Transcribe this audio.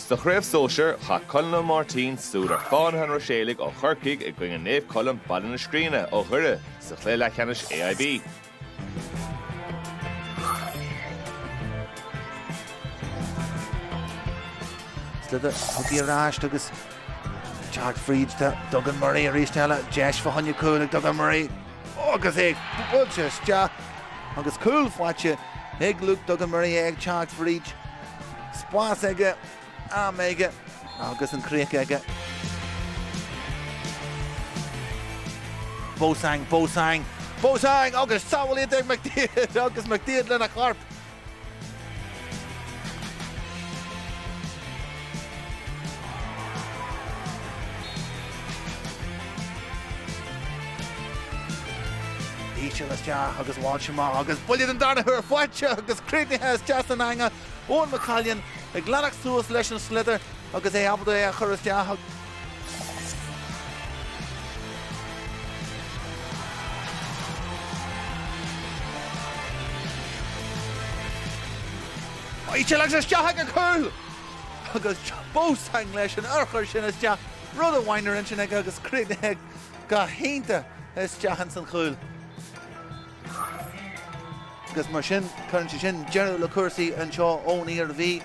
sa chréibh sóisiir cha Colin Martin súdar fáinhan Rosélig ó chorcaig ag going néamh Colin bailin na scríne ó thuire sa chléile lecheannis AIB. Slither thugí ráist agus Jack Fried Duggan Murray a rístela Jesh fa honne cúnig Duggan Murray agus ag búlte stea agus cúil fáte ag Luke Duggan Murray ag Jack Fried spás aige am aige agus an críoch aige Bosang agus saoilíad ag McDaid agus McDaid lena charp agus Walshima agus buliad an darna thuair fáite agus críne has just an anga Owen McCallion ag glanach suas leis an Slither agus é abda é a churas deach Íte leis is deach a cúil agus bósang leis an urchar sin is deach rud a bhainir in sin agus críne ga hénta is deach an san chúil agus mar sin chuann sin Gerald le Cursaí an seo ón ar bhí